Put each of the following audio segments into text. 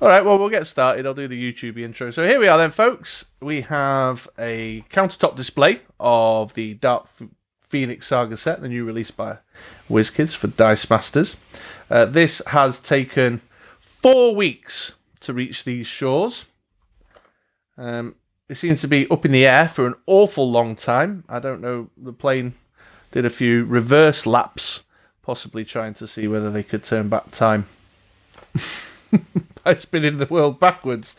All right, well, we'll get started. I'll do the YouTube intro. So here we are then, folks. We have a countertop display of the Dark Phoenix Saga set, the new release by Wizkids for Dice Masters. This has taken 4 weeks to reach these shores. It seems to be up in the air for an awful long time. I don't know, the plane did a few reverse laps, possibly trying to see whether they could turn back time. By spinning the world backwards.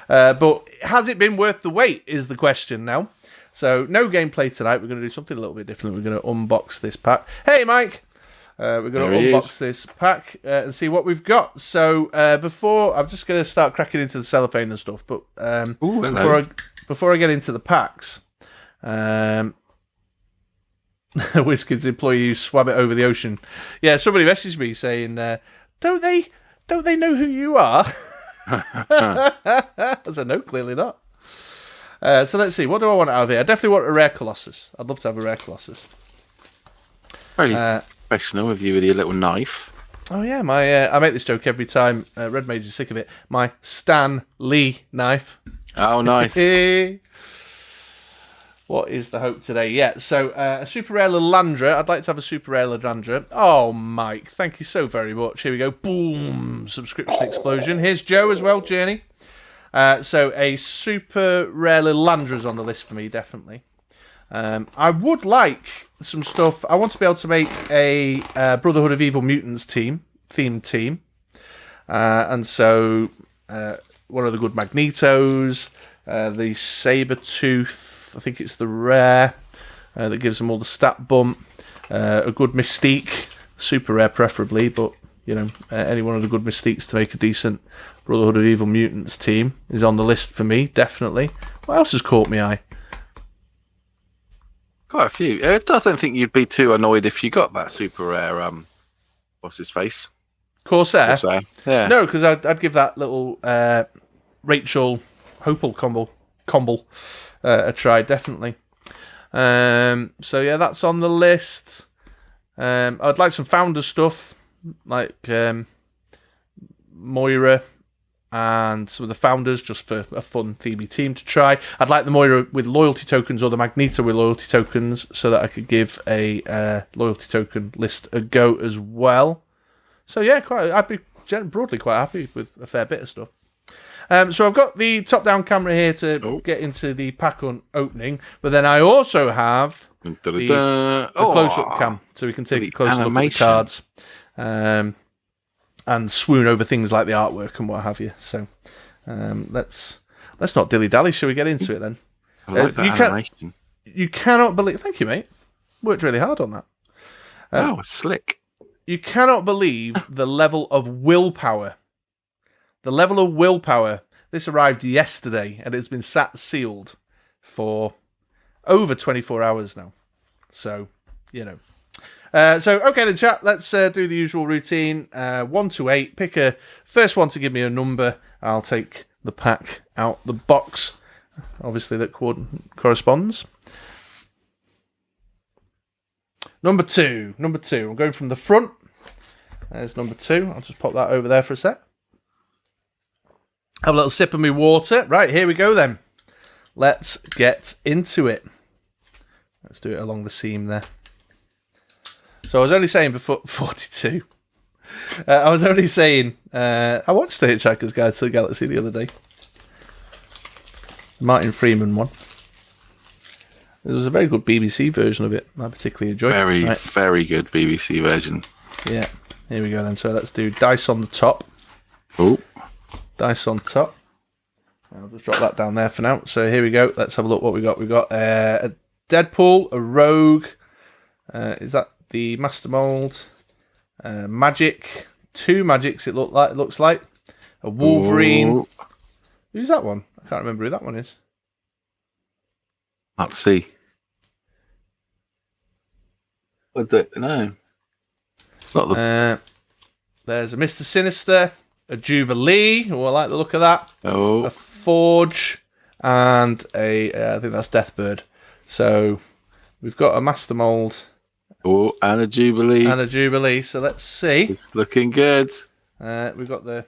But has it been worth the wait is the question now. So no gameplay tonight. We're going to do something a little bit different. We're going to unbox this pack. Hey, Mike! We're going to unbox this pack and see what we've got. So before, I'm just going to start cracking into the cellophane and stuff. But before I get into the packs, Wizkids employee who swam it over the ocean. Yeah, somebody messaged me saying, don't they know who you are? I said, no, clearly not. So let's see. What do I want out of here? I definitely want a rare Colossus. I'd love to have a rare Colossus. Very professional of you with your little knife. Oh, yeah. I make this joke every time. Red Mage is sick of it. My Stan Lee knife. Oh, nice. What is the hope today? Yeah, so a super rare Lilandra. I'd like to have a super rare Lilandra. Oh, Mike, thank you so very much. Here we go. Boom. Subscription explosion. Here's Joe as well, Journey. So a super rare Lilandra's on the list for me, definitely. I would like some stuff. I want to be able to make a Brotherhood of Evil Mutants themed team. And so one of the good Magnetos, the Sabertooth, I think it's the rare that gives them all the stat bump. A good Mystique, super rare preferably, but you know, any one of the good Mystiques to make a decent Brotherhood of Evil Mutants team is on the list for me, definitely. What else has caught my eye? Quite a few. I don't think you'd be too annoyed if you got that super rare. What's his face? Corsair. Yeah. No, because I'd give that little Rachel Hopel combo a try, definitely. So yeah, that's on the list. I'd like some founder stuff, like Moira and some of the founders, just for a fun themey team to try. I'd like the Moira with loyalty tokens or the Magneto with loyalty tokens, so that I could give a loyalty token list a go as well. So yeah, I'd be broadly quite happy with a fair bit of stuff. So I've got the top-down camera here to get into the pack opening, but then I also have the close-up cam, so we can take a close look at the cards and swoon over things like the artwork and what have you. So let's not dilly-dally. Shall we get into it then? I like that animation. You cannot believe... Thank you, mate. Worked really hard on that. Slick. You cannot believe the level of willpower. The level of willpower. This arrived yesterday and it's been sat sealed for over 24 hours now. So, you know. Okay then, chat. Let's do the usual routine. 1 to 8. Pick a first one to give me a number. I'll take the pack out the box. Obviously, that corresponds. Number 2. I'm going from the front. There's number 2. I'll just pop that over there for a sec. Have a little sip of my water. Right, here we go then. Let's get into it. Let's do it along the seam there. So I was only saying before 42. I was only saying I watched the Hitchhiker's Guide to the Galaxy the other day. Martin Freeman one. There was a very good BBC version of it. I particularly enjoyed. Very good BBC version. Yeah. Here we go then. So let's do dice on the top. Oh. Dice on top. I'll just drop that down there for now. So here we go. Let's have a look what we got. We've got a Deadpool, a Rogue. Is that the Master Mold? Magic. 2 Magics it looks like. A Wolverine. Ooh. Who's that one? I can't remember who that one is. Let's see. I don't know. Not the... There's a Mr. Sinister. A Jubilee. Oh, I like the look of that. Oh. A Forge. And I think that's Deathbird. So we've got a Master Mold. Oh, and a Jubilee. So let's see. It's looking good. We've got the...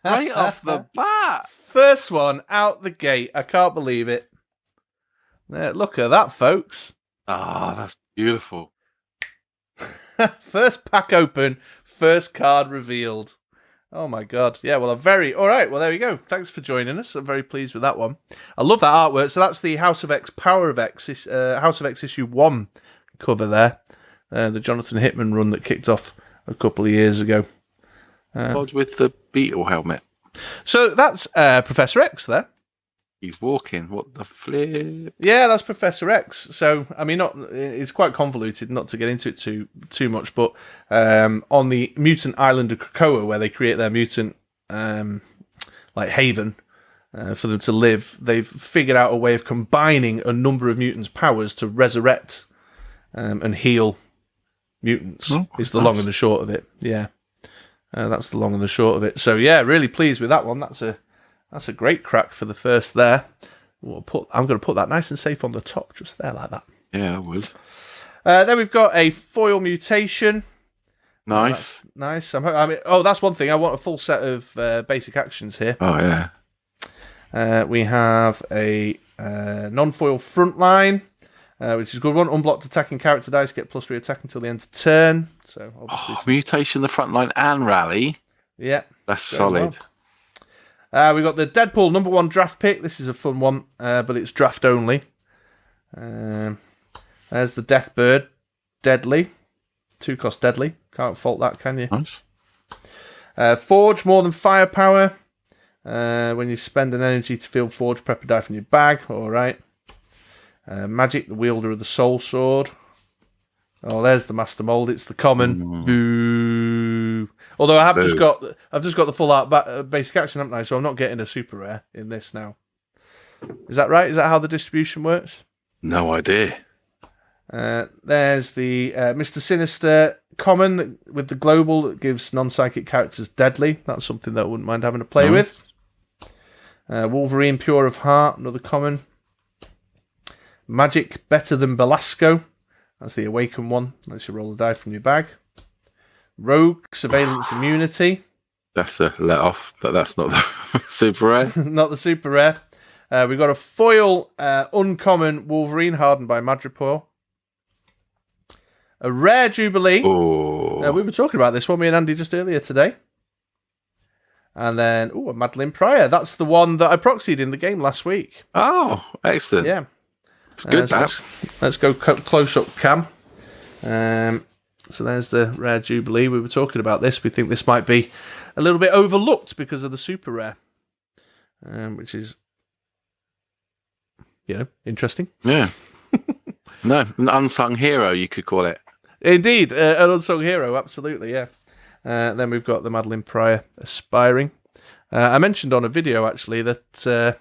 Right off the bat. First one out the gate. I can't believe it. Look at that, folks. Ah, that's beautiful. First pack open, first card revealed. Oh my god. Yeah, well, all right, well, there we go. Thanks for joining us. I'm very pleased with that one. I love that artwork. So that's the House of X, Power of X, House of X issue 1 cover there. The Jonathan Hickman run that kicked off a couple of years ago. With the beetle helmet. So that's Professor X there. He's walking. What the flip? Yeah, that's Professor X. So, I mean, it's quite convoluted, not to get into it too much, but on the mutant island of Krakoa, where they create their mutant haven for them to live, they've figured out a way of combining a number of mutants' powers to resurrect and heal mutants. Is the long and the short of it. Yeah, that's the long and the short of it. So, yeah, really pleased with that one. That's a great crack for the first there. I'm going to put that nice and safe on the top, just there like that. Yeah, I would. Then we've got a foil mutation. Nice. Nice. That's one thing. I want a full set of basic actions here. Oh, yeah. We have a non-foil frontline, which is a good one. Unblocked attacking character dice, get +3 attack until the end of turn. So obviously mutation, the front line, and rally. Yeah. That's solid. Well. We got the Deadpool #1 draft pick. This is a fun one, but it's draft only. There's the Deathbird, Deadly. 2-cost Deadly. Can't fault that, can you? Nice. Forge, more than firepower. When you spend an energy to field Forge, prep a die from your bag. All right. Magic, the wielder of the Soul Sword. Oh, there's the Master Mold. It's the common. Boo. Although I've just got the full art basic action, haven't I? So I'm not getting a super rare in this now. Is that right? Is that how the distribution works? No idea. There's the Mr. Sinister common with the global that gives non-psychic characters deadly. That's something that I wouldn't mind having to play with. Wolverine, Pure of Heart, another common. Magic, Better Than Belasco. That's the Awaken one. Lets you roll a die from your bag. Rogue, Surveillance Immunity. That's a let off, but that's not the super rare. Not the super rare. We've got a foil uncommon Wolverine, hardened by Madripoor. A rare Jubilee. Oh. We were talking about this one, me and Andy, just earlier today. And then, a Madeline Pryor. That's the one that I proxied in the game last week. Oh, excellent. Yeah. It's good, so let's go close-up cam. So there's the rare Jubilee. We were talking about this. We think this might be a little bit overlooked because of the super rare, which is, interesting. Yeah. No, an unsung hero, you could call it. Indeed, an unsung hero, absolutely, yeah. Then we've got the Madeline Pryor Aspiring. I mentioned on a video, actually, that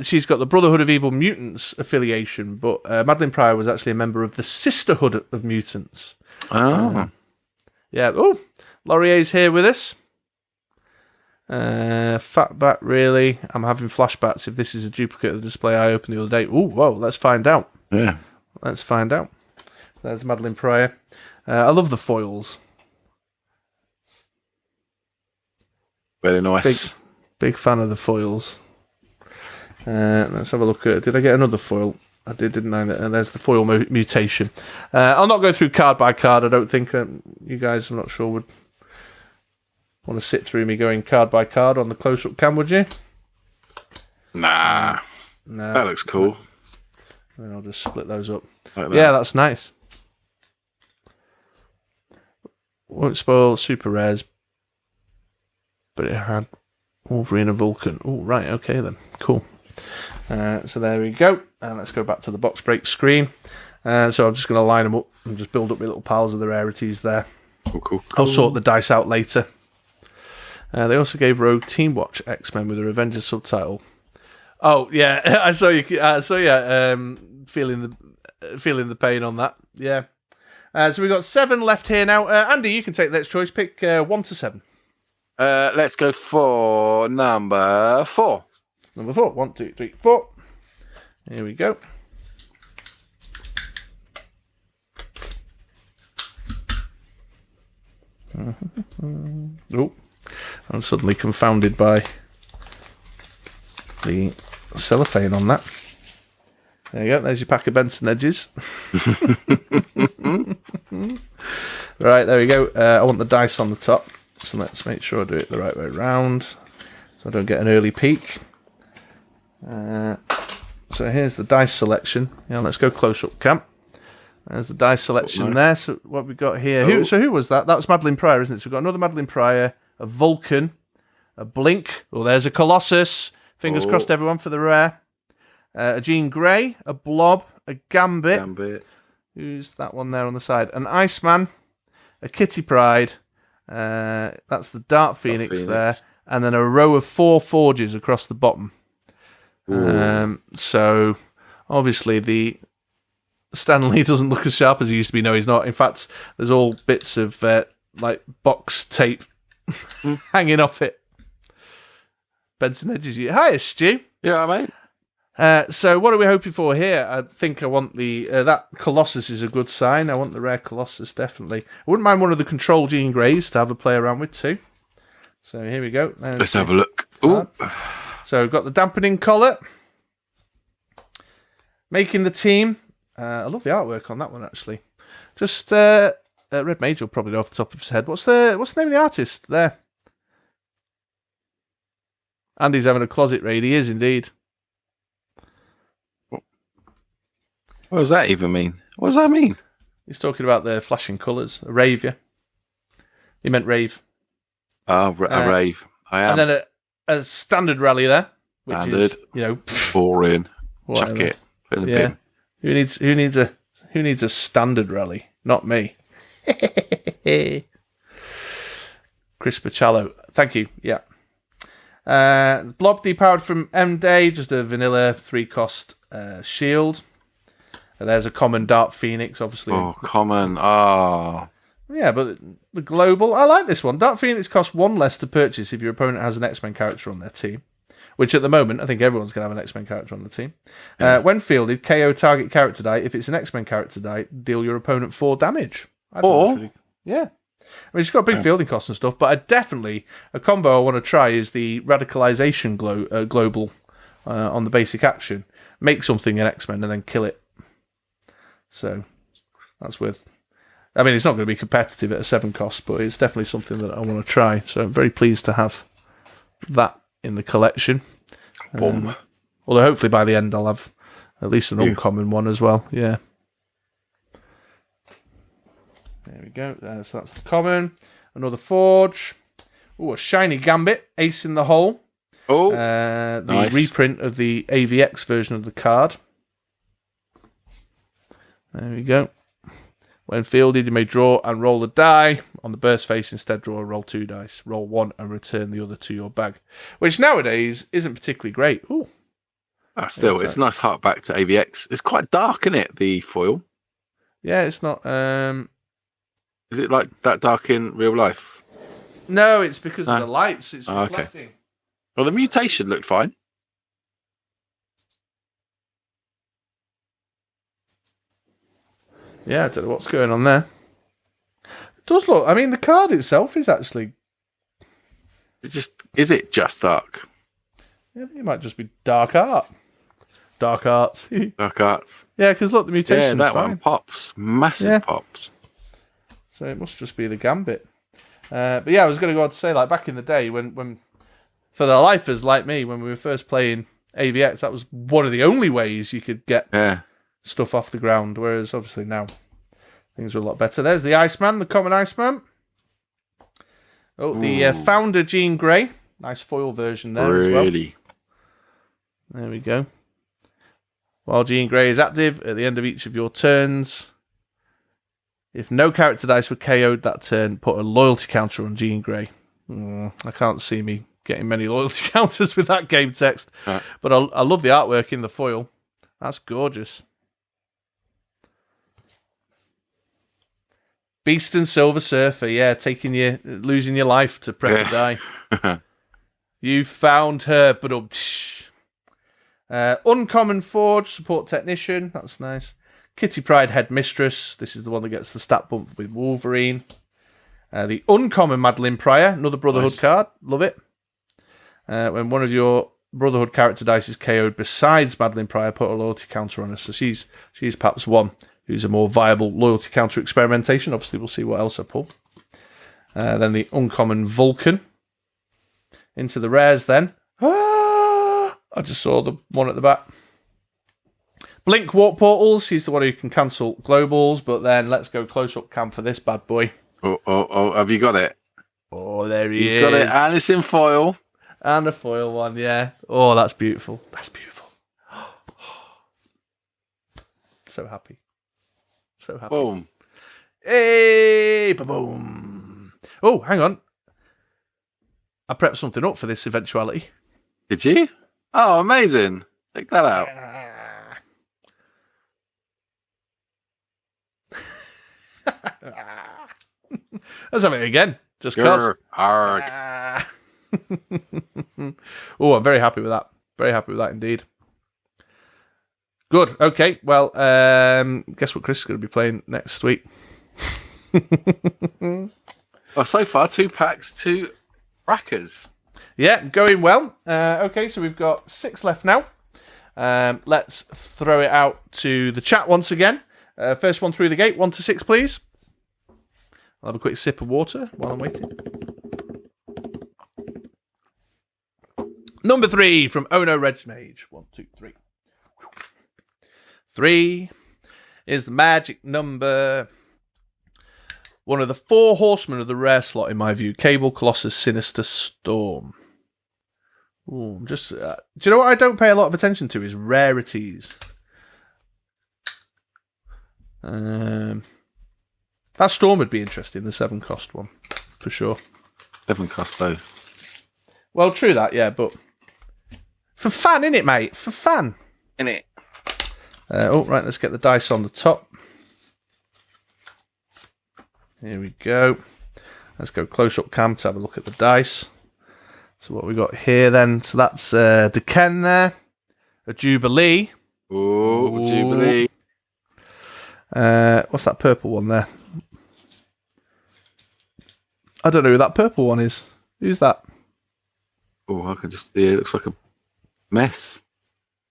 she's got the Brotherhood of Evil Mutants affiliation, but Madeline Pryor was actually a member of the Sisterhood of Mutants. Oh. Yeah. Oh, Laurier's here with us. Fatback, really. I'm having flashbacks if this is a duplicate of the display I opened the other day. Oh, whoa, let's find out. Yeah. Let's find out. So there's Madeline Pryor. I love the foils. Very nice. Big fan of the foils. Let's have a look at. Did I get another foil? I did, didn't I? And there's the foil mutation. I'll not go through card by card. I don't think you guys, I'm not sure, would want to sit through me going card by card on the close-up cam, would you? Nah. No. That looks cool. And I'll just split those up. Like that. Yeah, that's nice. Won't spoil super rares, but it had Wolverine and Vulcan. Oh, right, okay then. Cool. So there we go. And let's go back to the box break screen. So I'm just going to line them up and just build up my little piles of the rarities there. Cool. I'll sort the dice out later. They also gave Rogue Team Watch X-Men with a Avengers subtitle. Oh yeah, I saw you. Feeling the pain on that. Yeah. So we've got 7 left here now. Andy, you can take the next choice. Pick 1 to 7. Let's go for number 4. Number 4. 1, 2, 3, 4. Here we go. Oh, I'm suddenly confounded by the cellophane on that. There you go. There's your pack of Benson edges. Right, there we go. I want the dice on the top. So let's make sure I do it the right way around, so I don't get an early peek. So here's the dice selection. Yeah, let's go close up, Cam. There's the dice selection there. So what we got here? Who was that? That was Madeline Pryor, isn't it? So we've got another Madeline Pryor, a Vulcan, a Blink. Oh, there's a Colossus. Fingers crossed, everyone, for the rare. A Jean Grey, a Blob, a Gambit. Who's that one there on the side? An Iceman, a Kitty Pryde. That's the Dark Phoenix there. And then a row of 4 Forges across the bottom. So, obviously, the Stan Lee doesn't look as sharp as he used to be. No, he's not. In fact, there's all bits of like box tape hanging off it. Benson edges. Hi, Stu. Yeah, mate. So what are we hoping for here? I think I want the that Colossus is a good sign. I want the rare Colossus, definitely. I wouldn't mind one of the Control Jean Greys to have a play around with too. So here we go. Let's have a look. Ooh. So we've got the Dampening Collar. Making the team. I love the artwork on that one, actually. Just Red Mage will probably know off the top of his head. What's the name of the artist there? Andy's having a closet raid. He is indeed. What does that even mean? What does that mean? He's talking about the flashing colours. A rave, yeah. He meant rave. Oh, a rave. I am. And then a standard rally there, which standard. is, boring. Whatever. Chuck it. Put in the bin. Who needs a standard rally? Not me. Chris Pachallo. Thank you. Yeah. Blob depowered from M-Day, just a vanilla 3-cost shield. And there's a common Dark Phoenix, obviously. Oh, common. Oh. Yeah, but the global, I like this one. Dark Phoenix costs 1 less to purchase if your opponent has an X-Men character on their team. Which at the moment, I think everyone's going to have an X-Men character on the team. Yeah. When fielded, KO target character die. If it's an X-Men character die, deal your opponent 4 damage. Yeah. I mean, it's got big fielding costs and stuff, but a combo I want to try is the Radicalization Global on the basic action. Make something an X-Men and then kill it. So, that's worth... I mean, it's not going to be competitive at a 7 cost, but it's definitely something that I want to try. So, I'm very pleased to have that in the collection. Although, hopefully by the end, I'll have at least an uncommon one as well. Yeah. There we go. So that's the common. Another Forge. Oh, a shiny Gambit. Ace in the hole. Oh, the reprint of the AVX version of the card. There we go. When fielded, you may draw and roll a die. On the burst face, instead draw and roll 2 dice. Roll 1 and return the other to your bag. Which nowadays isn't particularly great. Ooh. Still, it's a nice hark-back to AVX. It's quite dark, isn't it, the foil? Yeah, it's not... Is it like that dark in real life? No, it's because of the lights. It's reflecting. Okay. Well, the mutation looked fine. Yeah, I don't know what's going on there. It does look... I mean, the card itself is actually... Is it just dark? Yeah, I think it might just be dark art. Dark arts. Dark arts. Yeah, because look, the mutation's that fine. one pops. Massive pops. So it must just be the Gambit. But yeah, I was going to go on to say, like, back in the day, when for the lifers like me, when we were first playing AVX, that was one of the only ways you could get stuff off the ground, whereas obviously now things are a lot better. There's the Iceman, the common Iceman. Oh, the Founder Jean Grey. Nice foil version there as well. Really? There we go. While Jean Grey is active, at the end of each of your turns, if no character dice were KO'd that turn, put a loyalty counter on Jean Grey. I can't see me getting many loyalty counters with that game text. But I love the artwork in the foil. That's gorgeous. Beast and Silver Surfer, losing your life to prep a die. You found her, but Uncommon Forge, Support Technician, that's nice. Kitty Pryde Headmistress, this is the one that gets the stat bump with Wolverine. The uncommon Madeline Pryor, another Brotherhood card. Love it. When one of your Brotherhood character dice is KO'd besides Madeline Pryor, put a loyalty counter on her. So she's perhaps one who's a more viable loyalty counter experimentation. Obviously, we'll see what else I pull. Then the uncommon Vulcan. Into the rares then. I just saw the one at the back. Blink Warp Portals. He's the one who can cancel globals, but then let's go close-up cam for this bad boy. Oh, have you got it? Oh, there he is. You've got it, and it's in foil. And a foil one, yeah. Oh, that's beautiful. That's beautiful. So happy. So happy. Boom. Hey, boom. Oh, hang on. I prepped something up for this eventuality. Did you? Oh, amazing. Check that out. Let's have it again. Just cause. Oh, I'm very happy with that. Very happy with that indeed. Good. Okay. Well, guess what Chris is going to be playing next week? Well, so far, 2 packs, 2 rackers. Yeah, going well. Okay, so we've got 6 left now. Let's throw it out to the chat once again. First one through the gate, 1 to 6, please. I'll have a quick sip of water while I'm waiting. Number 3 from Ono Red Mage. 1, 2, 3. 3 is the magic number. One of the 4 horsemen of the rare slot, in my view. Cable, Colossus, Sinister, Storm. Ooh, just do you know what I don't pay a lot of attention to is rarities. That Storm would be interesting, the 7 cost one, for sure. 7 cost though. Well, true that, yeah, but for fun, innit, mate? For fun. Innit? Right, let's get the dice on the top. Here we go. Let's go close-up cam to have a look at the dice. So what we got here then? So that's Deken there. A Jubilee. Ooh, Jubilee. What's that purple one there? I don't know who that purple one is. Who's that? Oh, I can just see it looks like a mess.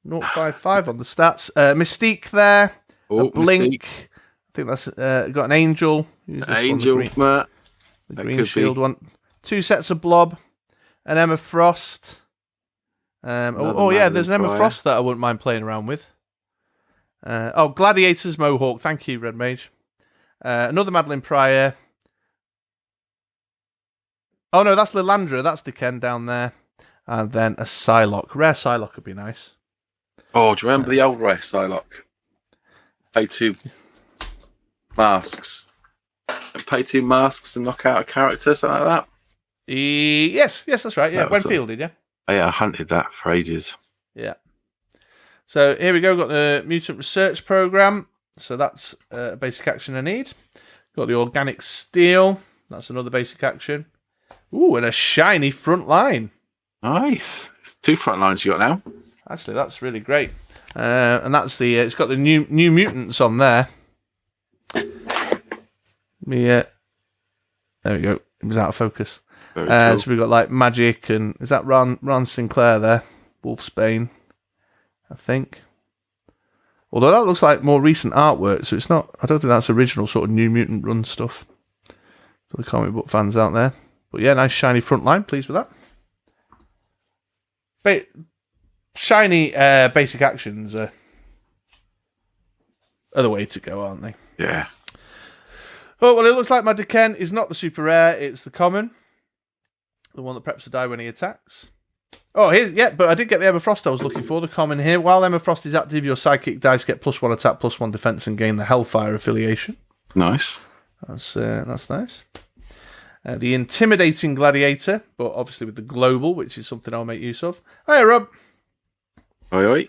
055 on the stats. Mystique there. Oh, a Blink. Mystique. I think that's got an Angel. Who's this Angel, one? Matt. The green shield one. 2 sets of Blob. An Emma Frost. Yeah, there's an Emma Frost that I wouldn't mind playing around with. Gladiator's Mohawk. Thank you, Red Mage. Another Madeline Pryor. Oh, no, that's Lilandra. That's Deken down there. And then a Psylocke. Rare Psylocke would be nice. Oh, do you remember the old rare Psylocke? Pay 2 masks. Pay 2 masks and knock out a character, something like that? Yes, that's right. Yeah, when fielded, yeah. Oh, yeah, I hunted that for ages. Yeah. So here we go. Got the Mutant Research Program. So that's a basic action I need. Got the Organic Steel. That's another basic action. Ooh, and a shiny front line. Nice. 2 front lines you got now. Actually, that's really great. And that's the. It's got the new mutants on there. There we go. It was out of focus. Very cool. So we've got like Magic and is that Ron Sinclair there? Wolfsbane, I think. Although that looks like more recent artwork, so it's not. I don't think that's original sort of New Mutant run stuff for the comic book fans out there. But yeah, nice shiny front line. Pleased with that. Shiny basic actions are the way to go, aren't they? Yeah. Oh, well, it looks like my Deken is not the super rare, it's the common. The one that preps to die when he attacks. Oh, but I did get the Emma Frost I was looking for, the common here. While Emma Frost is active, your psychic dice get +1 attack, +1 defense, and gain the Hellfire affiliation. Nice. That's nice. The Intimidating Gladiator, but obviously with the global, which is something I'll make use of. Hiya, Rob. Oi.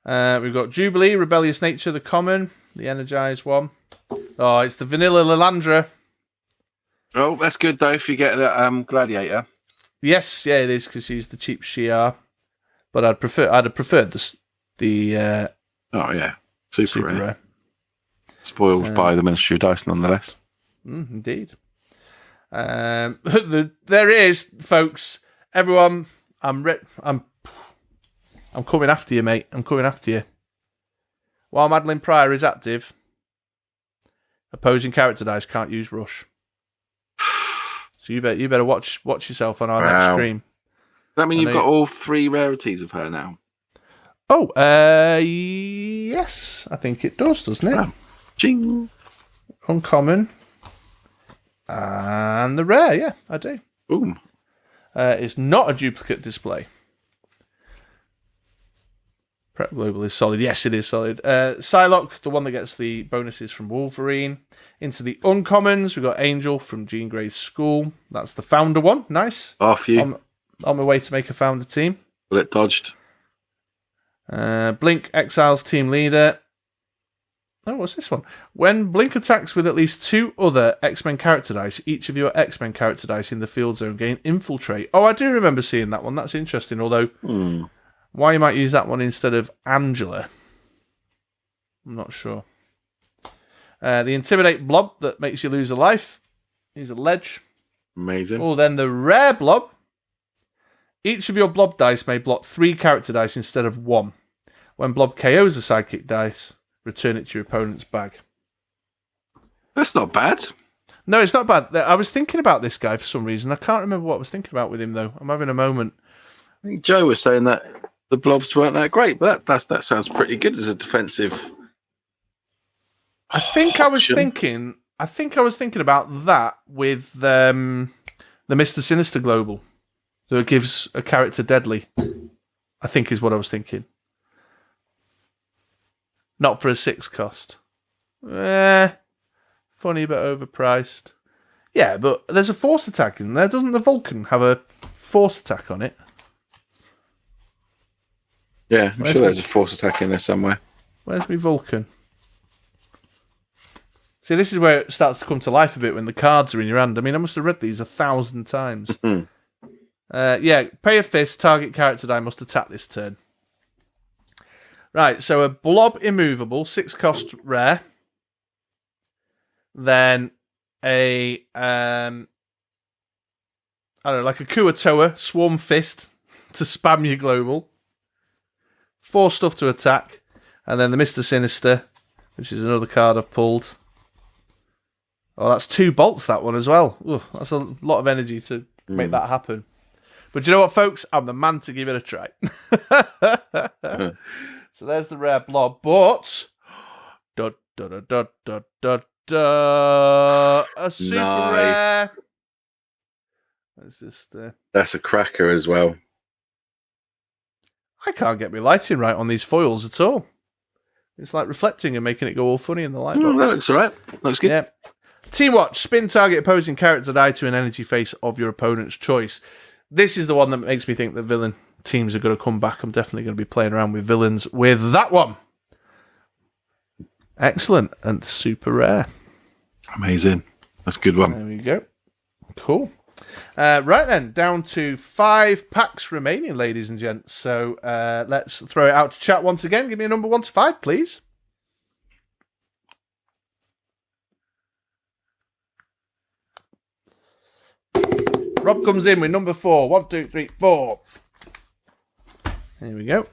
We've got Jubilee, Rebellious Nature, the common, the Energized one. Oh, it's the Vanilla Lilandra. Oh, that's good though if you get the Gladiator. Yes, yeah, it is because she's the cheap Shi'ar. But I'd have preferred the oh yeah, super rare. rare. Spoiled by the Ministry of Dice, nonetheless. Indeed. There is, folks. Everyone, I'm coming after you, mate. I'm coming after you. While Madeline Pryor is active, opposing character dice can't use rush. So you better watch yourself on our next stream. Does that mean you've got all 3 rarities of her now? Oh, yes, I think it does, doesn't it? Wow. Ching. Uncommon. And the rare, yeah, I do. Boom. It's not a duplicate display. Prep Global is solid. Yes, it is solid. Psylocke, the one that gets the bonuses from Wolverine. Into the uncommons, we've got Angel from Jean Grey's school. That's the founder one. Nice. Off you. On my way to make a founder team. Bullet dodged. Blink exiles team leader. Oh, what's this one? When Blink attacks with at least 2 other X-Men character dice, each of your X-Men character dice in the field zone gain infiltrate. Oh, I do remember seeing that one. That's interesting. Although, why you might use that one instead of Angela, I'm not sure. The Intimidate blob that makes you lose a life. He's a ledge. Amazing. Oh, then the rare blob. Each of your blob dice may block 3 character dice instead of 1. When blob KOs a sidekick dice, return it to your opponent's bag. That's not bad. No, it's not bad. I was thinking about this guy for some reason. I can't remember what I was thinking about with him, though. I'm having a moment. I think Joe was saying that the blobs weren't that great, but that sounds pretty good as a defensive. I think I was thinking about that with the Mr. Sinister Global. So it gives a character deadly, I think is what I was thinking. Not for a 6 cost. Funny but overpriced. Yeah, but there's a force attack in there. Doesn't the Vulcan have a force attack on it? Yeah, I'm sure there's a force attack in there somewhere. Where's my Vulcan? See, this is where it starts to come to life a bit when the cards are in your hand. I mean, I must have read these 1,000 times. Yeah, pay a fist, target character die must attack this turn. Right, so a blob immovable, 6 cost rare. Then a I don't know, like a Kuatoa, swarm fist to spam your global. 4 stuff to attack. And then the Mr. Sinister, which is another card I've pulled. Oh, that's 2 bolts, that one as well. Ooh, that's a lot of energy to make that happen. But you know what, folks? I'm the man to give it a try. So there's the rare blob, but a super rare. That's just that's a cracker as well. I can't get my lighting right on these foils at all. It's like reflecting and making it go all funny in the light box. That looks alright. Looks good. Yeah. Team Watch. Spin target opposing character die to an energy face of your opponent's choice. This is the one that makes me think that villain teams are going to come back. I'm definitely going to be playing around with villains with that one. Excellent. And super rare. Amazing. That's a good one. There we go. Cool. Right then, down to 5 packs remaining, ladies and gents. So let's throw it out to chat once again. Give me a number 1 to 5, please. Rob comes in with number 4. 1, 2, 3, 4. There we go.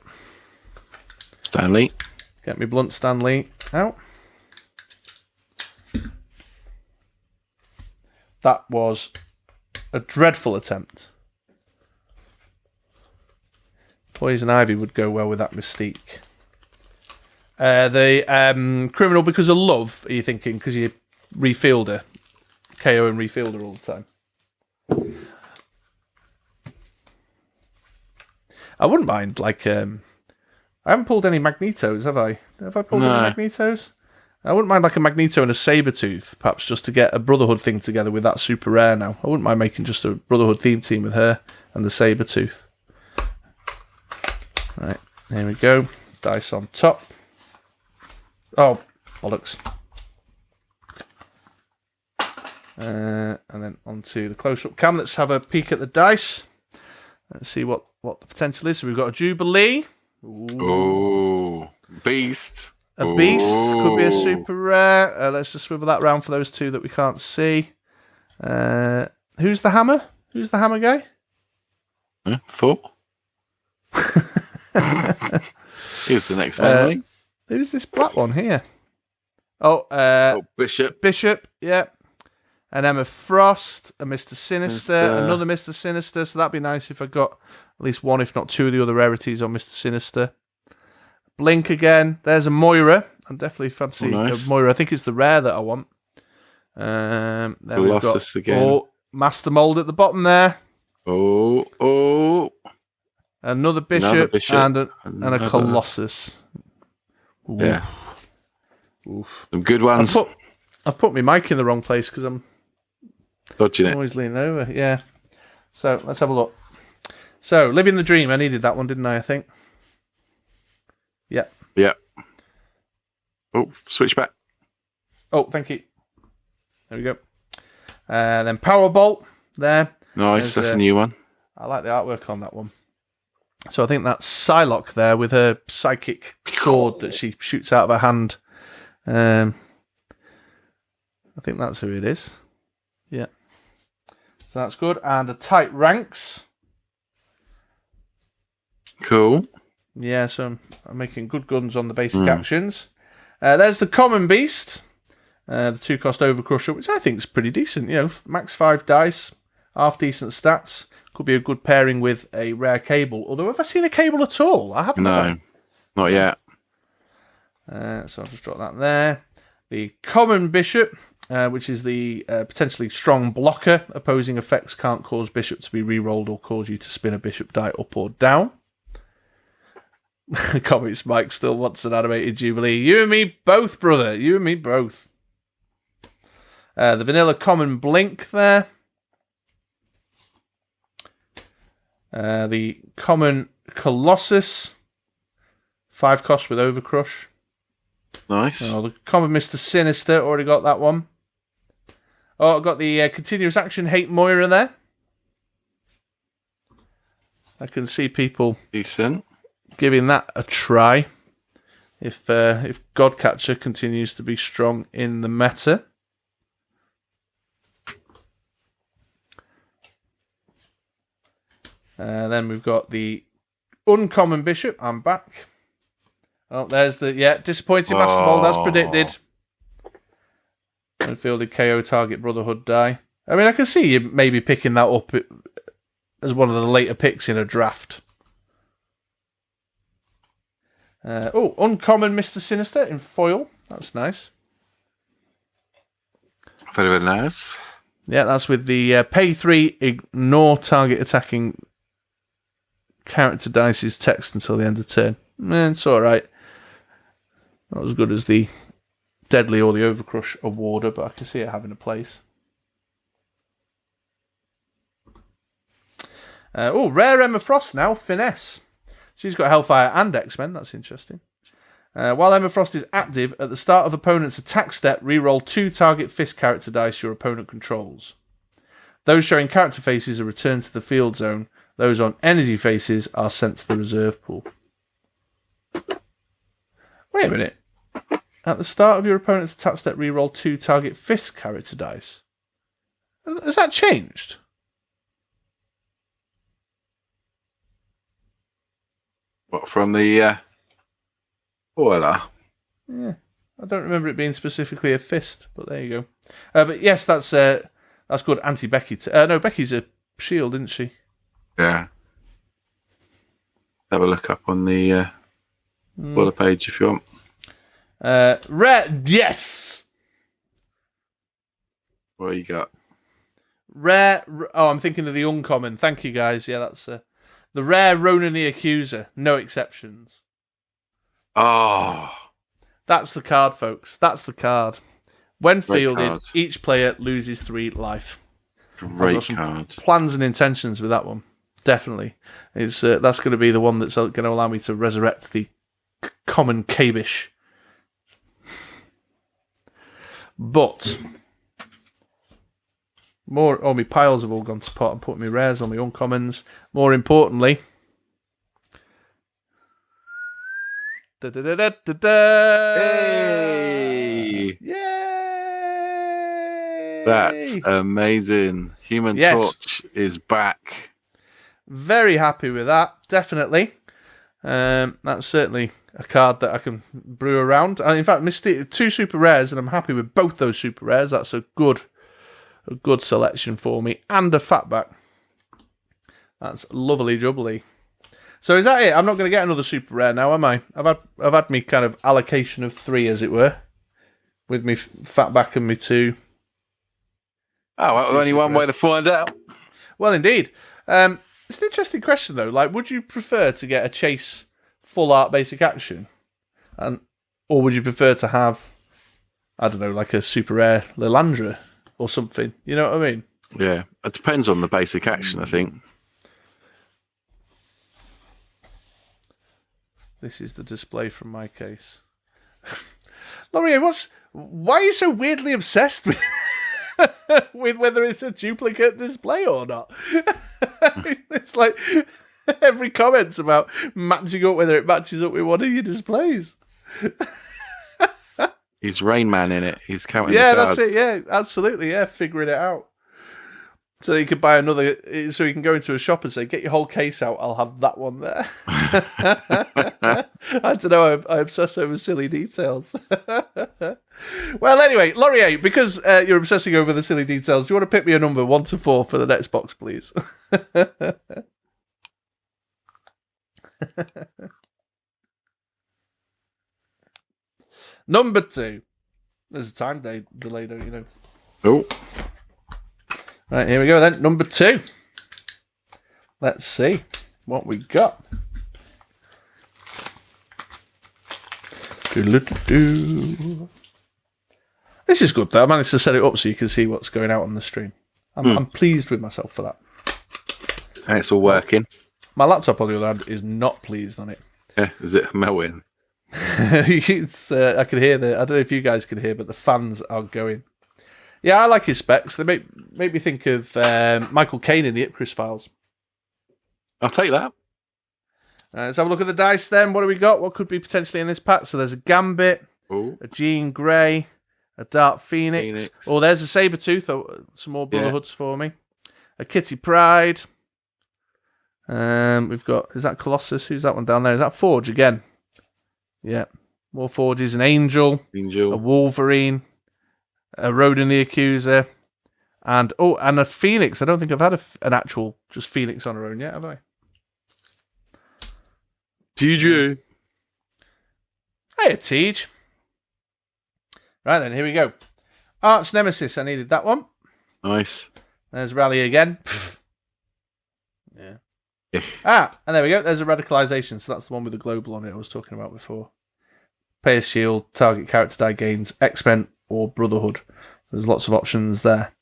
Stanley. Get me blunt Stanley out. That was a dreadful attempt. Poison Ivy would go well with that Mystique. The criminal because of love, are you thinking? Because you refielder. KO and refielder all the time. I wouldn't mind, like, I haven't pulled any Magnetos, have I? Have I pulled any Magnetos? I wouldn't mind, like, a Magneto and a Sabretooth, perhaps just to get a Brotherhood thing together with that super rare now. I wouldn't mind making just a Brotherhood theme team with her and the Sabretooth. Right, there we go. Dice on top. Oh, bollocks. And then onto the close-up cam. Let's have a peek at the dice. Let's see what the potential is. So we've got a Jubilee. Ooh, beast. A beast. Could be a super rare. Let's just swivel that round for those 2 that we can't see. Who's the hammer? Who's the hammer guy? Thor. Here's the next one. Who's this black one here? Oh, Bishop. Bishop, yeah. And Emma Frost, a Mr. Sinister, another Mr. Sinister. So that'd be nice if I got at least one, if not two, of the other rarities on Mr. Sinister. Blink again. There's a Moira. I definitely fancy a Moira. I think it's the rare that I want. Then Colossus we've got again. Master Mold at the bottom there. Another Bishop, and a Colossus. Ooh. Yeah. Oof. Some good ones. I've put my mic in the wrong place because I'm dodging it. Always leaning over, yeah. So let's have a look. So, Living the Dream. I needed that one, didn't I think? Yeah. Yeah. Oh, switch back. Oh, thank you. There we go. Then Powerbolt there. Nice, that's a new one. I like the artwork on that one. So I think that's Psylocke there with her psychic sword that she shoots out of her hand. I think that's who it is. Yeah. So that's good. And a Tight Ranks. Cool. Yeah, so I'm making good guns on the basic actions. There's the Common Beast. The 2-cost Overcrusher, which I think is pretty decent. You know, max 5 dice, half decent stats. Could be a good pairing with a rare cable. Although, have I seen a cable at all? I haven't. No, not yet. So I'll just drop that there. The Common Bishop, which is the potentially strong blocker. Opposing effects can't cause Bishop to be re-rolled or cause you to spin a Bishop die up or down. Comics Mike still wants an animated Jubilee. You and me both, brother. You and me both. The Vanilla Common Blink there. The Common Colossus. 5-cost with Overcrush. Nice. Oh, the Common Mr. Sinister. Already got that one. Oh, I've got the Continuous Action Hate Moira there. I can see people decent giving that a try. If Godcatcher continues to be strong in the meta. Then we've got the Uncommon Bishop. I'm back. Oh, there's the disappointing Master Mold as predicted. Unfielded KO target Brotherhood die. I mean, I can see you maybe picking that up as one of the later picks in a draft. Uncommon Mr. Sinister in foil. That's nice. Very, very nice. Yeah, that's with the pay 3, ignore target attacking character dice's text until the end of turn. It's alright. Not as good as the Deadly or the Overcrush of Warder, but I can see it having a place. Rare Emma Frost now, Finesse. She's got Hellfire and X-Men, that's interesting. While Emma Frost is active, at the start of opponent's attack step, reroll 2 target fist character dice your opponent controls. Those showing character faces are returned to the field zone. Those on energy faces are sent to the reserve pool. Wait a minute. At the start of your opponent's attack step, reroll 2 target fist character dice. Has that changed? What, from the spoiler? Yeah, I don't remember it being specifically a fist, but there you go. But yes, that's good. Anti-Becky. No, Becky's a shield, isn't she? Yeah. Have a look up on the spoiler page if you want. Rare, yes. What you got? Rare. Oh, I'm thinking of the uncommon. Thank you, guys. Yeah, that's the rare Ronan the Accuser. No exceptions. Oh, that's the card, folks. That's the card. When fielded, card. Each player loses 3 life. Great card. Plans and intentions with that one. Definitely. It's that's going to be the one that's going to allow me to resurrect the common Kabish. But my piles have all gone to pot. I'm putting my rares on my uncommons. More importantly, Hey! Yay! That's amazing. Human Torch is back. Very happy with that, definitely. That's certainly a card that I can brew around. In fact, missed 2 super rares, and I'm happy with both those super rares. That's a good selection for me, and a fatback. That's lovely jubbly. So is that it? I'm not going to get another super rare now, am I? I've had me kind of allocation of 3, as it were, with me fatback and me 2. Oh, well, only one way to find out. Well, indeed. It's an interesting question, though. Like, would you prefer to get a chase full art basic action, or would you prefer to have, I don't know, like a super rare Lilandra or something? You know what I mean? Yeah, it depends on the basic action, I think. This is the display from my case. Laurier, why are you so weirdly obsessed with with whether it's a duplicate display or not? It's like every comment's about matching up whether it matches up with one of your displays. He's Rain Man in it. He's counting the that's cards. it. Yeah, absolutely. Yeah, figuring it out. So you could buy another. So you can go into a shop and say, "Get your whole case out. I'll have that one there." I don't know. I obsess over silly details. Well, anyway, Laurier, because you're obsessing over the silly details, do you want to pick me a number 1 to 4 for the next box, please? Number 2. There's a time delay, don't you know? Oh. Right, here we go then. Number 2. Let's see what we got. This is good, though. I managed to set it up so you can see what's going out on the stream. I'm pleased with myself for that. And it's all working. My laptop, on the other hand, is not pleased on it. Yeah, is it melting? It's, I can hear I don't know if you guys can hear, but the fans are going. Yeah, I like his specs. They make me think of Michael Caine in the Ipcris Files. I'll take that. Let's have a look at the dice then. What do we got? What could be potentially in this pack? So there's a Gambit, Ooh. a Jean Grey, a Dark Phoenix. Oh, there's a Sabretooth. Oh, some more Brotherhoods for me. A Kitty Pryde. We've got, is that Colossus? Who's that one down there? Is that Forge again? Yeah. More Forges. An Angel. A Wolverine. A Ronan the Accuser. And a Phoenix. I don't think I've had an actual just Phoenix on her own yet, have I? TJ. Hey, Tej. Right then, here we go. Arch Nemesis. I needed that one. Nice. There's Rally again. Yeah. And there we go. There's a radicalization. So that's the one with the global on it I was talking about before. Pay a shield, target character die gains, X-Men or Brotherhood. So there's lots of options there.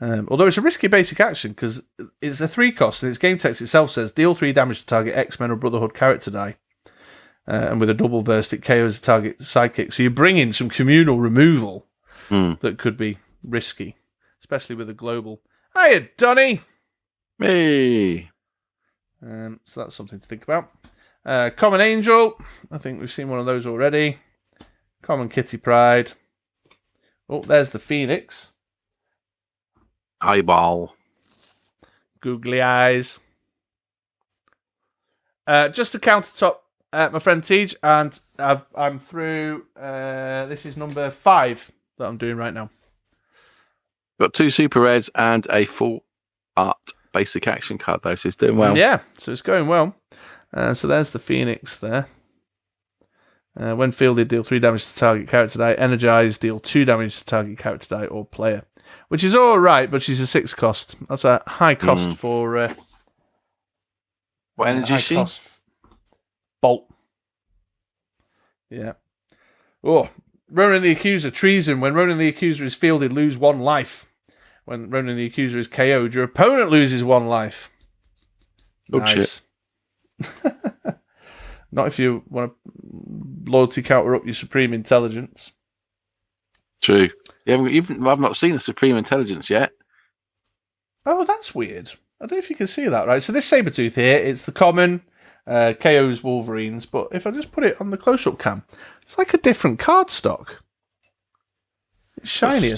Although it's a risky basic action because it's a 3 cost and its game text itself says deal 3 damage to target X-Men or Brotherhood character die. And with a double burst, it KOs the target sidekick. So you bring in some communal removal that could be risky, especially with a global. Hiya, Donny! Hey! So that's something to think about. Common Angel. I think we've seen one of those already. Common Kitty Pryde. Oh, there's the Phoenix. Eyeball. Googly eyes. Just a countertop, my friend Tej, and I'm through. This is number 5 that I'm doing right now. Got 2 super rares and a full art basic action card, though, so it's doing well. Yeah, so it's going well. So there's the Phoenix there. When fielded, deal 3 damage to target character die. Energize, deal 2 damage to target character die or player. Which is all right, but she's a 6 cost. That's a high cost for... what energy is she? Cost. Bolt. Yeah. Oh, Ronan the Accuser. Treason. When Ronan the Accuser is fielded, lose 1 life. When Ronan the Accuser is KO'd, your opponent loses 1 life. Oh, nice. Shit. Not if you want to loyalty counter up your Supreme Intelligence. True. Yeah, I've not seen a Supreme Intelligence yet. Oh, that's weird. I don't know if you can see that, right? So this Sabretooth here, it's the common KO's Wolverines, but if I just put it on the close-up cam, it's like a different card stock. It's shinier.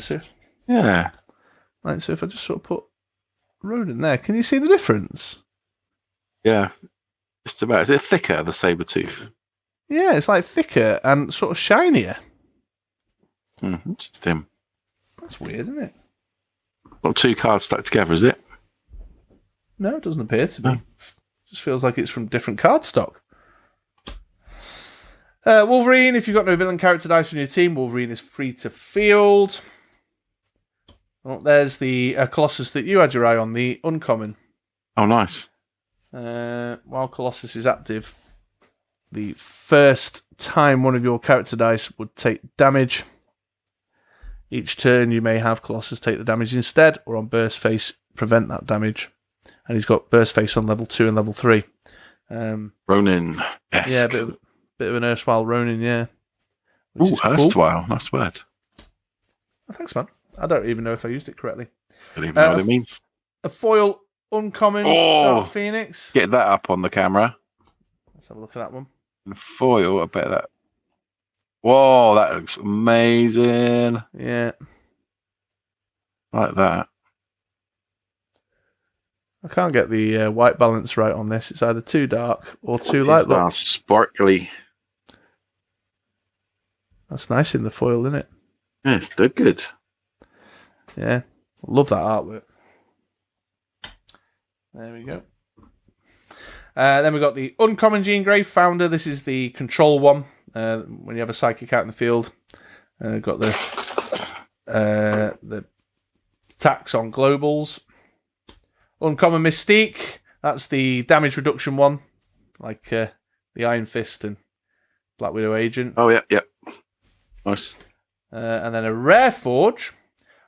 Yeah. Like, so if I just sort of put Ronan there, can you see the difference? Yeah. Just about. Is it thicker, the Sabretooth? Yeah, it's like thicker and sort of shinier. Interesting. That's weird, isn't it? Not 2 cards stuck together, is it? No, it doesn't appear to be. No. Just feels like it's from different card stock. Wolverine, if you've got no villain character dice on your team, Wolverine is free to field. Oh, there's the Colossus that you had your eye on, the uncommon. Oh, nice. While Colossus is active, the first time one of your character dice would take damage. Each turn you may have Colossus take the damage instead, or on burst face, prevent that damage. And he's got burst face on level 2 and level 3. Ronin-esque. Yeah, bit of an erstwhile Ronin, yeah. Ooh, erstwhile. Nice word. Oh, thanks, man. I don't even know if I used it correctly. I don't even know what it means. A foil uncommon Dark Phoenix. Get that up on the camera. Let's have a look at that one. And foil, I bet that. Whoa, that looks amazing. Yeah. Like that. I can't get the white balance right on this. It's either too dark or too light. Look. Sparkly. That's nice in the foil, isn't it? Yes, they're good. Yeah. Love that artwork. There we go. Then we've got the uncommon Jean Grey Founder. This is the control one. When you have a psychic out in the field. Got the attacks on globals. Uncommon Mystique, that's the damage reduction one, like the Iron Fist and Black Widow Agent. Oh, yeah. Nice. And then a Rare Forge.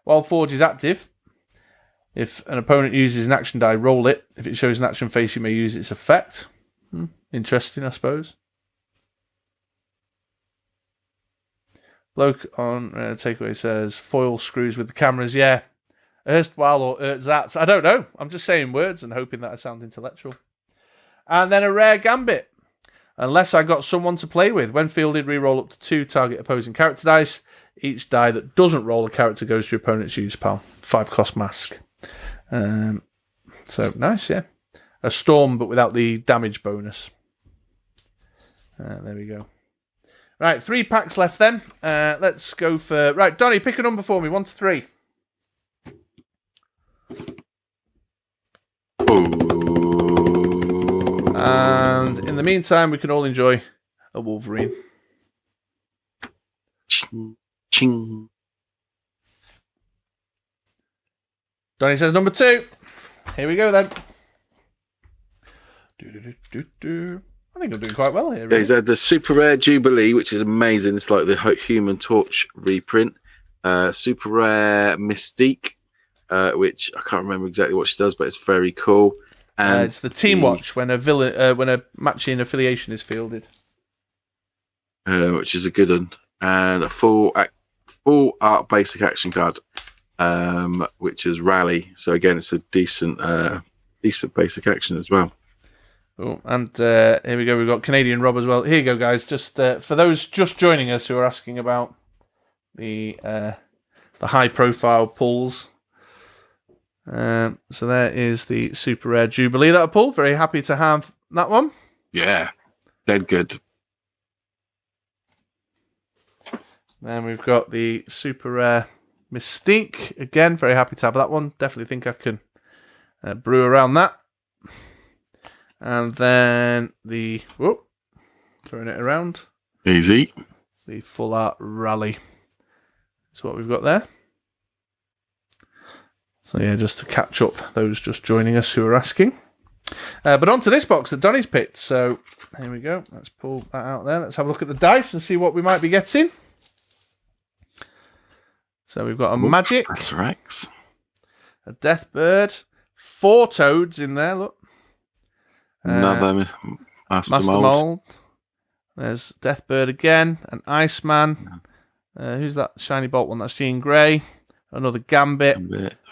While Forge is active, if an opponent uses an action die, roll it. If it shows an action face, you may use its effect. Interesting, I suppose. Bloke on takeaway says, foil screws with the cameras, yeah. Erstwhile or ersatz. I don't know. I'm just saying words and hoping that I sound intellectual. And then a rare Gambit. Unless I got someone to play with. When fielded, reroll up to 2 target opposing character dice. Each die that doesn't roll a character goes to your opponent's use pile. 5 cost mask. So, nice, yeah. A Storm, but without the damage bonus. There we go. Right, 3 packs left then. Let's go for... Right, Donnie, pick a number for me. 1 to 3. And in the meantime, we can all enjoy a Wolverine. Ching. Donnie says number 2. Here we go then. I think I'm doing quite well here. Yeah, Really. he's had the Super Rare Jubilee, which is amazing. It's like the Human Torch reprint. Super Rare Mystique, which I can't remember exactly what she does, but it's very cool. And it's the team watch when a matching affiliation is fielded. Which is a good one. And a full art basic action card, which is Rally. So again, it's a decent basic action as well. Oh, and here we go. We've got Canadian Rob as well. Here you go, guys. Just for those just joining us who are asking about the high-profile pulls. So there is the Super Rare Jubilee that I pulled. Very happy to have that one. Yeah, dead good. Then we've got the Super Rare Mystique. Again, very happy to have that one. Definitely think I can brew around that. And then the... Whoop, throwing it around. Easy. The Full Art Rally. That's what we've got there. So yeah, just to catch up those just joining us who are asking. But on to this box that Donnie's picked. So here we go. Let's pull that out there. Let's have a look at the dice and see what we might be getting. So we've got a Magic. That's Rex. A Deathbird. 4 Toads in there, look. Another Master Mold. There's Deathbird again. An Iceman. Who's that shiny bolt one? That's Jean Grey. Another Gambit.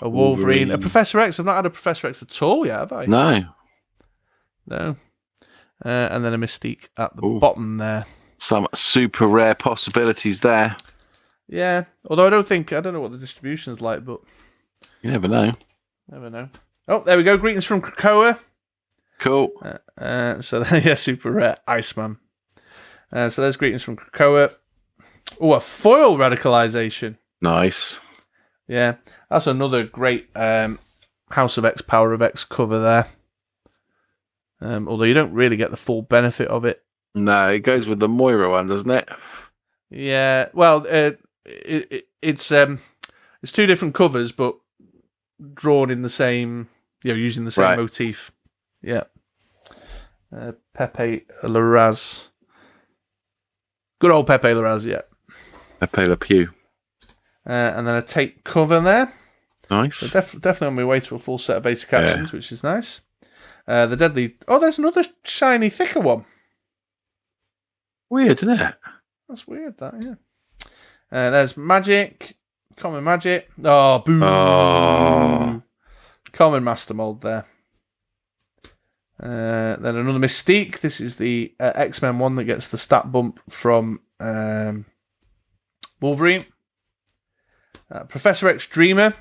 A Wolverine. A Professor X. I've not had a Professor X at all yet, have I? No. And then a Mystique at the bottom there. Some super rare possibilities there. Yeah, although I don't know what the distribution's like, but You never know. never know. Oh, there we go. Greetings from Krakoa. Cool. So yeah, super rare Iceman. So there's greetings from Krakoa. Oh, a foil radicalization. Nice. Yeah, that's another great House of X, Power of X cover there. Although you don't really get the full benefit of it. No, it goes with the Moira one, doesn't it? Yeah, well, it's two different covers, but drawn in the same, using the same motif. Yeah. Pepe Larraz. Good old Pepe Larraz, yeah. Pepe Le Pew. And then a tape cover there. Nice. So definitely on my way to a full set of basic actions, which is nice. The Deadly... Oh, there's another shiny, thicker one. Weird, isn't it? That's weird, that, yeah. There's Magic. Common Magic. Oh, boo. Oh. Common Master Mold there. Then another Mystique. This is the X-Men one that gets the stat bump from Wolverine. Professor X Dreamer.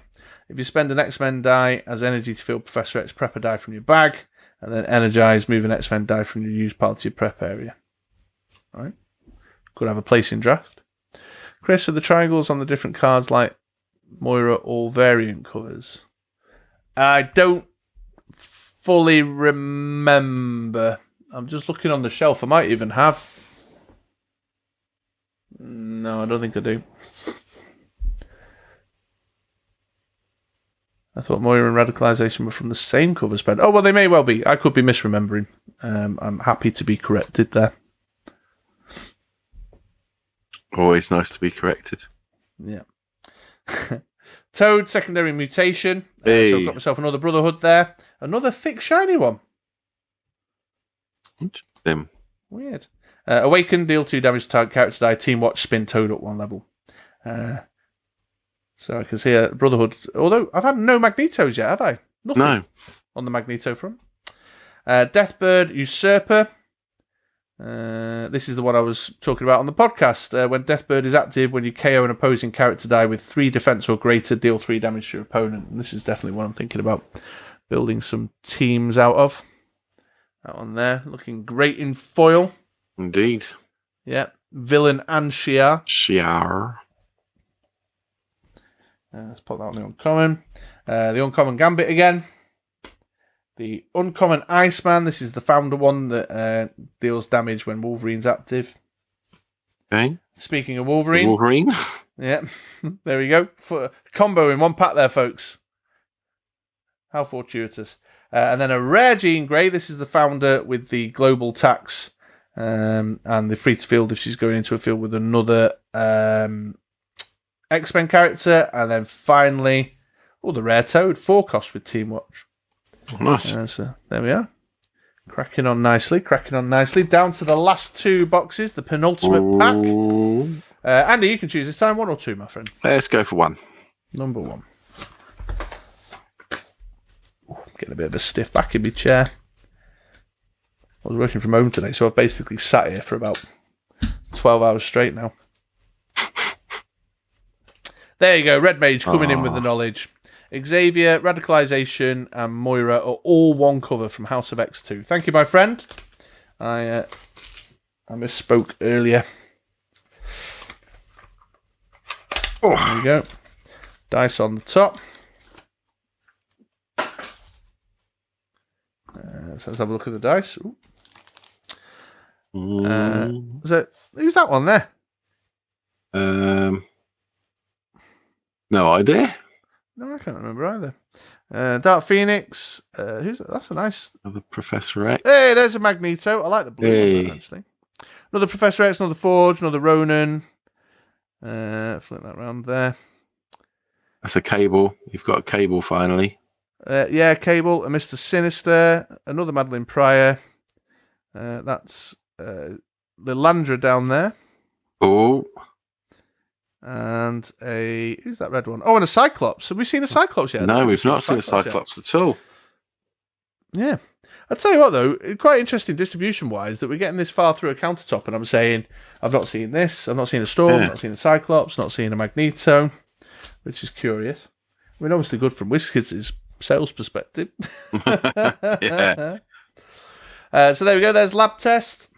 If you spend an X-Men die as energy to fill Professor X, prep a die from your bag, and then energize, move an X-Men die from your used pile to your prep area. All right. Could have a place in draft. Chris, are the triangles on the different cards like Moira all variant covers? I don't fully remember. I'm just looking on the shelf. I might even have. No, I don't think I do. I thought Moira and Radicalization were from the same cover spread. Oh, well, they may well be. I could be misremembering. I'm happy to be corrected there. Always nice to be corrected. Yeah. Toad, secondary mutation. Hey. So I've got myself another Brotherhood there. Another thick, shiny one. Them. Weird. Awaken, deal 2 damage to target character die. Team Watch, spin Toad up 1 level. So I can see a Brotherhood. Although I've had no Magnetos yet, have I? Nothing No. on the Magneto front. Deathbird, Usurper. This is the one I was talking about on the podcast. When Deathbird is active, when you KO an opposing character die with 3 defense or greater, deal 3 damage to your opponent. And this is definitely what I'm thinking about building some teams out of. That one there, looking great in foil. Indeed. Yeah, Villain and Shiar. Shiar. Let's put that on the uncommon. The uncommon Gambit again. The uncommon Iceman. This is the founder one that deals damage when Wolverine's active. Okay. Speaking of Wolverine. Wolverine. Yeah, there we go. For combo in one pack there, folks. How fortuitous. And then a rare Jean Grey. This is the founder with the global tax and the free to field if she's going into a field with another X-Men character. And then finally, the rare Toad. 4 cost with Team Watch. Nice. So there we are. Cracking on nicely. Down to the last 2 boxes, the penultimate pack. Andy, you can choose this time, 1 or 2, my friend. Let's go for 1. Number 1. I'm getting a bit of a stiff back in my chair. I was working from home today, so I've basically sat here for about 12 hours straight now. There you go, Red Mage coming in with the knowledge. Xavier, Radicalization, and Moira are all 1 cover from House of X2. Thank you, my friend. I misspoke earlier. There we go. Dice on the top. So let's have a look at the dice. Who's that one there? No idea. No, I can't remember either. Dark Phoenix. Who's that? That's a nice. Another Professor X. Hey, there's a Magneto. I like the blue one, actually. Another Professor X, another Forge, another Ronan. Flip that around there. That's a Cable. You've got a Cable finally. Yeah, Cable, a Mr. Sinister, another Madeline Pryor. That's Lilandra down there. Oh. And who's that red one? Oh, and a Cyclops. Have we seen a Cyclops yet? No, we've not seen a Cyclops at all. Yeah. I'll tell you what, though, quite interesting distribution-wise that we're getting this far through a countertop, and I'm saying, I've not seen this, I've not seen a Storm, not seen a Cyclops, not seen a Magneto, which is curious. I mean, obviously good from Wizkids' sales perspective. Yeah. So there we go, there's Lab Test.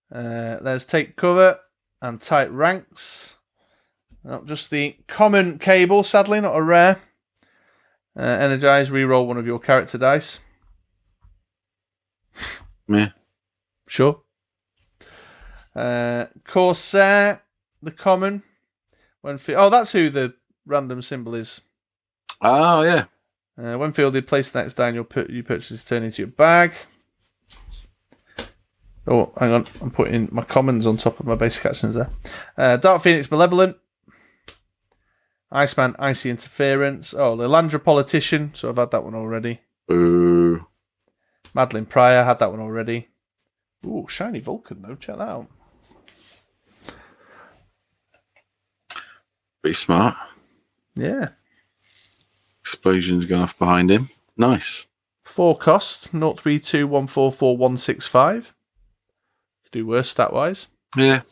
There's Take Cover and Tight Ranks. Not just the common cable, sadly, not a rare. Energize, reroll one of your character dice. Yeah. Sure. Corsair, the common. That's who the random symbol is. Oh, yeah. When fielded, place the next die you purchase this turn into your bag. Oh, hang on. I'm putting my commons on top of my basic actions there. Dark Phoenix Malevolent. Iceman, Icy Interference. Oh, Lilandra Politician. So I've had that one already. Ooh. Madeline Pryor. Had that one already. Ooh, Shiny Vulcan, though. Check that out. Pretty smart. Yeah. Explosions going off behind him. Nice. 4 cost. 032144165. Could do worse stat-wise. Yeah.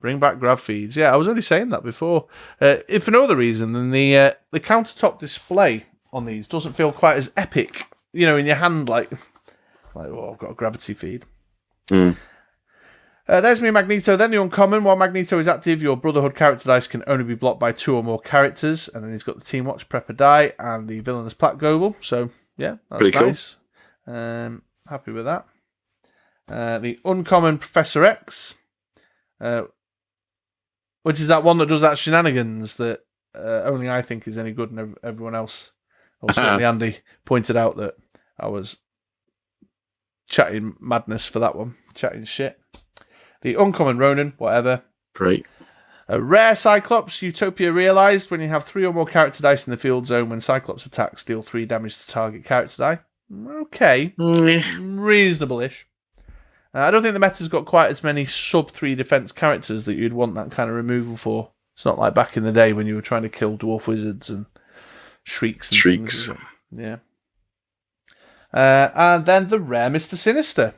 Bring back grab feeds. Yeah, I was only saying that before. If for no other reason than the countertop display on these doesn't feel quite as epic. You know, in your hand, like oh, I've got a gravity feed. Mm. There's me Magneto. Then the uncommon. While Magneto is active, your Brotherhood character dice can only be blocked by 2 or more characters. And then he's got the Team Watch Prepper die and the Villainous Plaque Global. So, yeah, that's pretty nice. Cool. Happy with that. The uncommon Professor X. Which is that one that does that shenanigans that only I think is any good and everyone else. Or certainly Andy pointed out that I was chatting madness for that one. Chatting shit. The uncommon Ronan, whatever. Great. A rare Cyclops, Utopia Realized. When you have 3 or more character dice in the field zone, when Cyclops attacks, deal 3 damage to target character die. Okay. Reasonable-ish. I don't think the meta's got quite as many sub-3 defense characters that you'd want that kind of removal for. It's not like back in the day when you were trying to kill dwarf wizards and shrieks. And Shrieks. things. Yeah. And then the rare Mr. Sinister,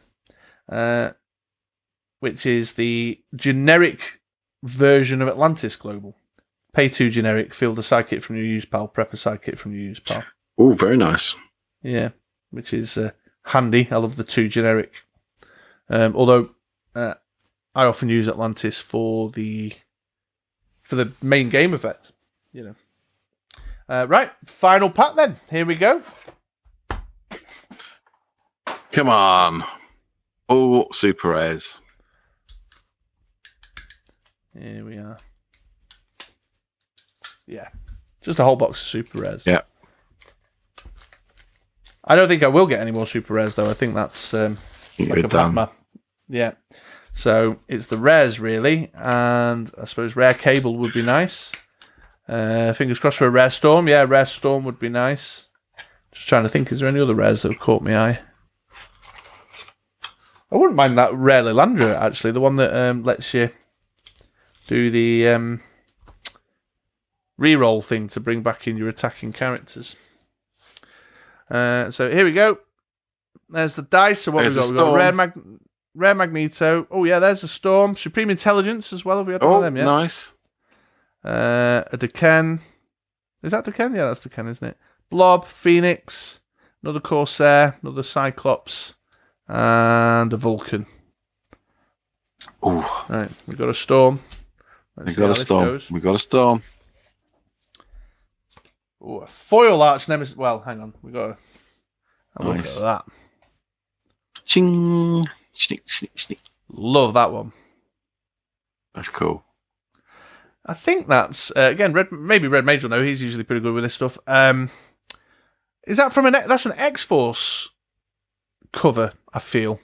which is the generic version of Atlantis Global. Pay 2 generic, field a sidekick from your use pal, prep a sidekick from your use pal. Oh, very nice. Yeah, which is handy. I love the 2 generic. Although I often use Atlantis for the main game effect, you know. Right, final pack then. Here we go. Come on. Oh, super rares. Here we are. Yeah, just a whole box of super rares. Yeah. I don't think I will get any more super rares though. I think that's like I've had my... Yeah. So it's the rares really, and I suppose rare cable would be nice. Fingers crossed for a rare storm. Yeah, rare storm would be nice. Just trying to think, is there any other rares that have caught my eye? I wouldn't mind that rare Lilandra actually, the one that lets you do the reroll thing to bring back in your attacking characters. So here we go. There's the dice. So what we've got? We've got rare Magneto. Oh yeah, there's a Storm. Supreme Intelligence as well. Have we had one of them yet? Nice. A Deken. Is that Deken? Yeah, that's Deken, isn't it? Blob, Phoenix, another Corsair, another Cyclops, and a Vulcan. Oh, right, we've got a Storm. We got a Storm. Oh, a foil Arch Nemesis. Well, hang on. We got a look at that. Ching. Sneak, sneak, sneak. Love that one. That's cool. I think that's again Red Mage will know. He's usually pretty good with this stuff. Is that from that's an X-Force cover? I feel.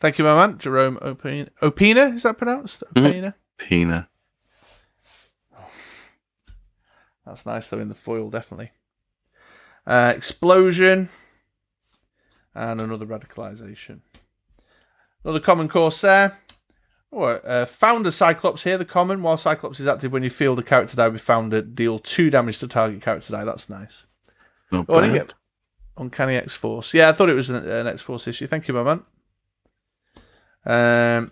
Thank you, my man, Jerome Opina. Opina, is that pronounced? Opina. Opina. That's nice though in the foil, definitely. Explosion. And another radicalization. Another common Corsair. Founder Cyclops here, the common. While Cyclops is active, when you field a character die with Founder, deal 2 damage to target character die. That's nice. Not I didn't bad. get Uncanny X-Force. Yeah, I thought it was an X-Force issue. Thank you, my man.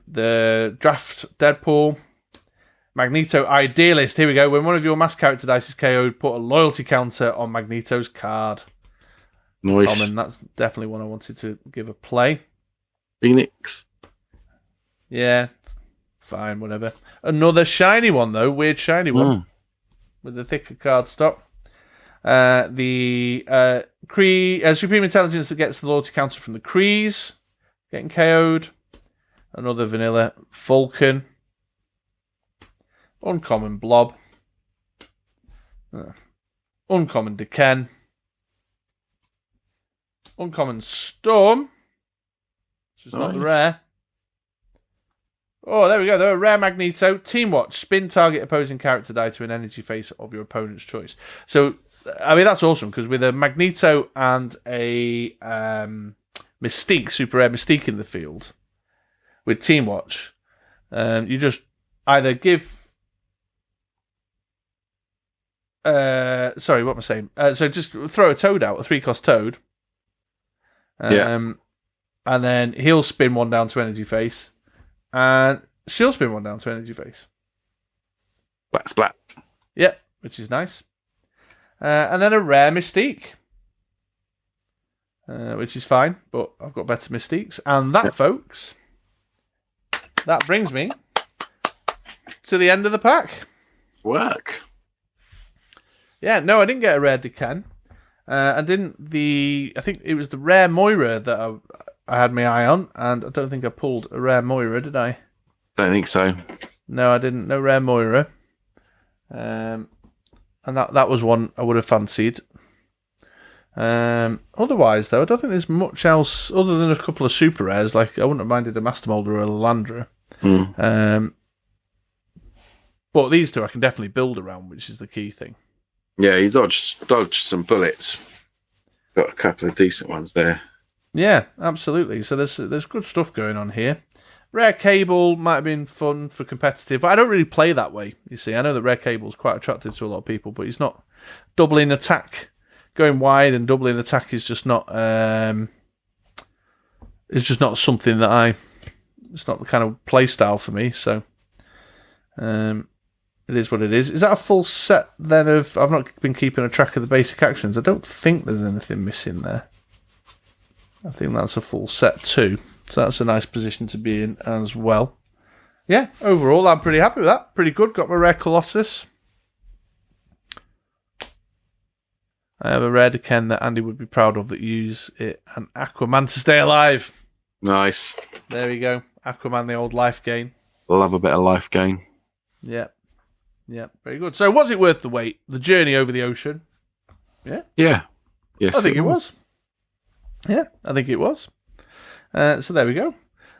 The draft Deadpool. Magneto Idealist. Here we go. When one of your mass character dice is KO'd, put a loyalty counter on Magneto's card. Nice. Common. That's definitely one I wanted to give a play. Phoenix. Yeah. Fine, whatever. Another shiny one, though. Weird shiny one. With the thicker cardstock. The Kree Supreme Intelligence that gets the loyalty counter from the Krees. Getting KO'd. Another vanilla Falcon. Uncommon Blob. Uncommon Deken. Uncommon Storm. Which is not the rare. Oh, there we go. They're a rare Magneto. Team Watch. Spin target opposing character die to an energy face of your opponent's choice. So, I mean, that's awesome because with a Magneto and a Mystique, super rare Mystique in the field, with Team Watch, you just either give... sorry, what am I saying? So just throw a Toad out, a 3-cost Toad. And then he'll spin one down to energy face. And she'll spin one down to energy face. Splat. Yep, which is nice. And then a rare Mystique. Which is fine, but I've got better Mystiques. And that, folks, that brings me to the end of the pack. Work. Yeah, no, I didn't get a rare Decan. I think it was the rare Moira that I had my eye on, and I don't think I pulled a rare Moira, did I? Don't think so. No, I didn't. No rare Moira. And that was one I would have fancied. Otherwise, though, I don't think there's much else other than a couple of super rares. Like, I wouldn't have minded a Master Molder or a Lalandra. But these two I can definitely build around, which is the key thing. Yeah, you dodged some bullets. Got a couple of decent ones there. Yeah, absolutely. So there's good stuff going on here. Rare Cable might have been fun for competitive, but I don't really play that way. You see, I know that Rare Cable is quite attractive to a lot of people, but he's not doubling attack, going wide and doubling attack is just not. It's just not something that It's not the kind of play style for me. So, it is what it is. Is that a full set then of... I've not been keeping a track of the basic actions. I don't think there's anything missing there. I think that's a full set too. So that's a nice position to be in as well. Yeah, overall, I'm pretty happy with that. Pretty good. Got my rare Colossus. I have a rare Deken that Andy would be proud of that use it. And Aquaman to stay alive. Nice. There we go. Aquaman, the old life gain. Love a bit of life gain. Yeah. Yeah, very good. So was it worth the wait? The journey over the ocean? Yeah? Yeah. Yes, I think it was. Yeah, I think it was. So there we go.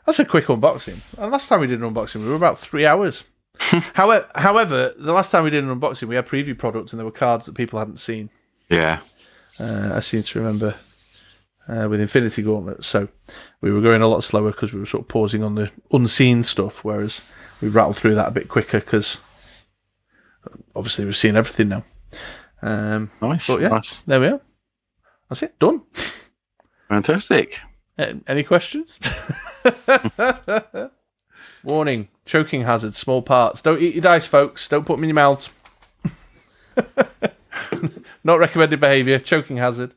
That's a quick unboxing. And last time we did an unboxing, we were about 3 hours. However, the last time we did an unboxing, we had preview products and there were cards that people hadn't seen. Yeah. I seem to remember with Infinity Gauntlet. So we were going a lot slower because we were sort of pausing on the unseen stuff, whereas we rattled through that a bit quicker because obviously we've seen everything now. Nice. But yeah, nice. There we are. That's it. Done. Fantastic. Any questions? Warning. Choking hazard. Small parts. Don't eat your dice, folks. Don't put them in your mouths. Not recommended behaviour. Choking hazard.